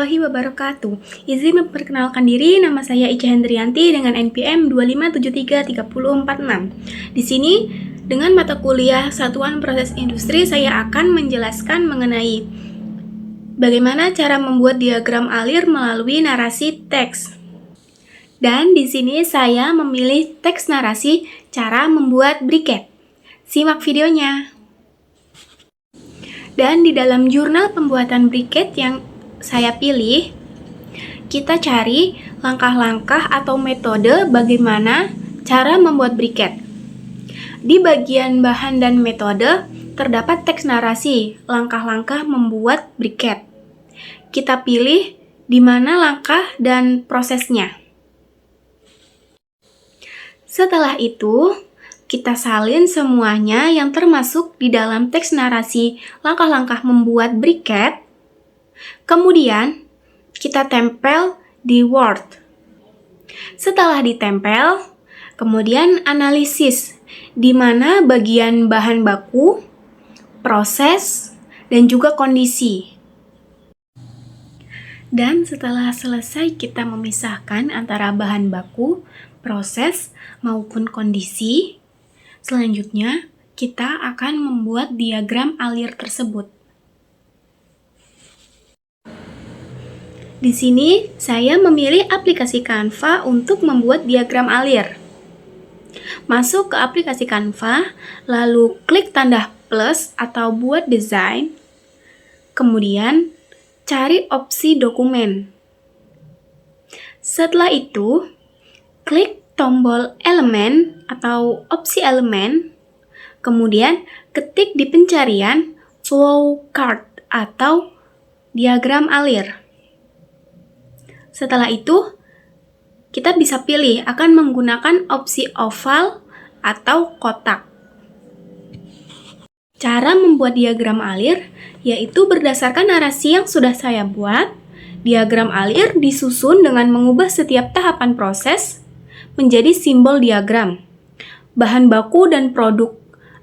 warahmatullahi wabarakatuh. Izin memperkenalkan diri, nama saya Ica Hendrianti dengan NPM 25733046. Di sini, dengan mata kuliah Satuan Proses Industri, saya akan menjelaskan mengenai bagaimana cara membuat diagram alir melalui narasi teks. Dan di sini saya memilih teks narasi cara membuat briket. Simak videonya. Dan di dalam jurnal pembuatan briket yang saya pilih, kita cari langkah-langkah atau metode bagaimana cara membuat briket. Di bagian bahan dan metode, terdapat teks narasi, langkah-langkah membuat briket. Kita pilih di mana langkah dan prosesnya. Setelah itu, kita salin semuanya yang termasuk di dalam teks narasi langkah-langkah membuat briket. Kemudian, kita tempel di Word. Setelah ditempel, kemudian analisis, di mana bagian bahan baku, proses, dan juga kondisi. Dan setelah selesai kita memisahkan antara bahan baku, proses, maupun kondisi, selanjutnya, kita akan membuat diagram alir tersebut. Di sini, saya memilih aplikasi Canva untuk membuat diagram alir. Masuk ke aplikasi Canva, lalu klik tanda plus atau buat desain, kemudian cari opsi dokumen. Setelah itu, klik tombol elemen atau opsi elemen, kemudian ketik di pencarian flow chart atau diagram alir. Setelah itu, kita bisa pilih akan menggunakan opsi oval atau kotak. Cara membuat diagram alir yaitu berdasarkan narasi yang sudah saya buat. Diagram alir disusun dengan mengubah setiap tahapan proses menjadi simbol diagram. Bahan baku dan produk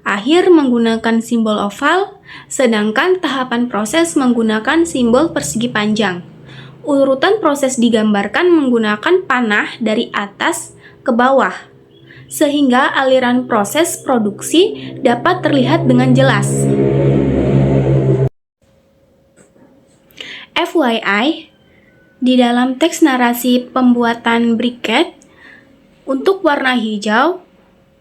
akhir menggunakan simbol oval, sedangkan tahapan proses menggunakan simbol persegi panjang. Urutan proses digambarkan menggunakan panah dari atas ke bawah, sehingga aliran proses produksi dapat terlihat dengan jelas. FYI, di dalam teks narasi pembuatan briket, untuk warna hijau,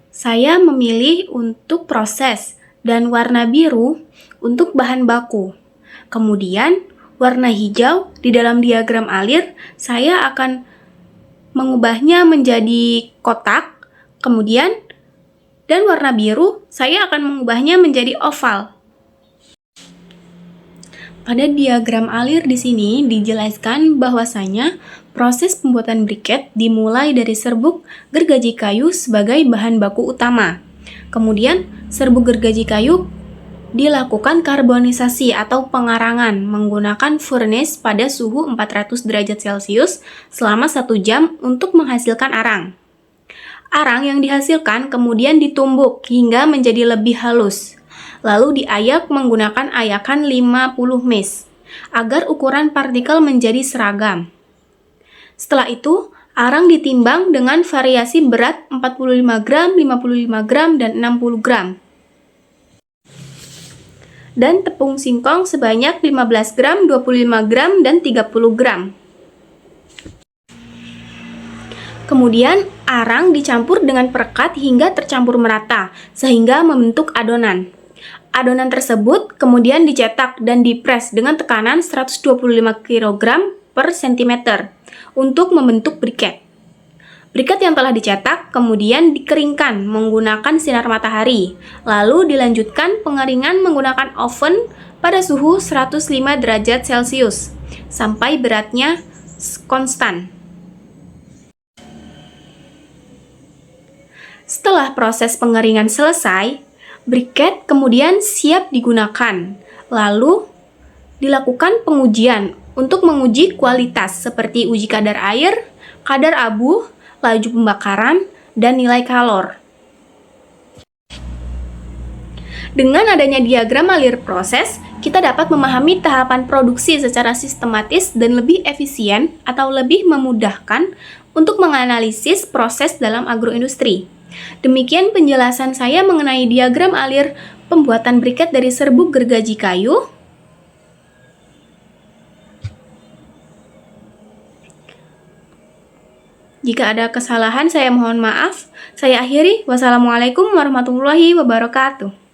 saya memilih untuk proses dan warna biru untuk bahan baku. Kemudian, warna hijau di dalam diagram alir, saya akan mengubahnya menjadi kotak, kemudian, dan warna biru, saya akan mengubahnya menjadi oval. Pada diagram alir di sini dijelaskan bahwasanya proses pembuatan briket dimulai dari serbuk gergaji kayu sebagai bahan baku utama. Kemudian, serbuk gergaji kayu dilakukan karbonisasi atau pengarangan menggunakan furnace pada suhu 400 derajat Celcius selama 1 jam untuk menghasilkan arang. Arang yang dihasilkan kemudian ditumbuk hingga menjadi lebih halus. Lalu diayak menggunakan ayakan 50 mes agar ukuran partikel menjadi seragam. Setelah itu, arang ditimbang dengan variasi berat 45 gram, 55 gram, dan 60 gram. Dan tepung singkong sebanyak 15 gram, 25 gram, dan 30 gram. Kemudian, arang dicampur dengan perekat hingga tercampur merata, sehingga membentuk adonan. Adonan tersebut kemudian dicetak dan dipres dengan tekanan 125 kg per cm untuk membentuk briket. Briket yang telah dicetak kemudian dikeringkan menggunakan sinar matahari, lalu dilanjutkan pengeringan menggunakan oven pada suhu 105 derajat Celcius sampai beratnya konstan. Setelah proses pengeringan selesai, briket kemudian siap digunakan. Lalu dilakukan pengujian untuk menguji kualitas seperti uji kadar air, kadar abu, laju pembakaran, dan nilai kalor. Dengan adanya diagram alir proses, Kita dapat memahami tahapan produksi secara sistematis dan lebih efisien atau lebih memudahkan untuk menganalisis proses dalam agroindustri. Demikian penjelasan saya mengenai diagram alir pembuatan briket dari serbuk gergaji kayu. Jika ada kesalahan, saya mohon maaf. Saya akhiri. Wassalamualaikum warahmatullahi wabarakatuh.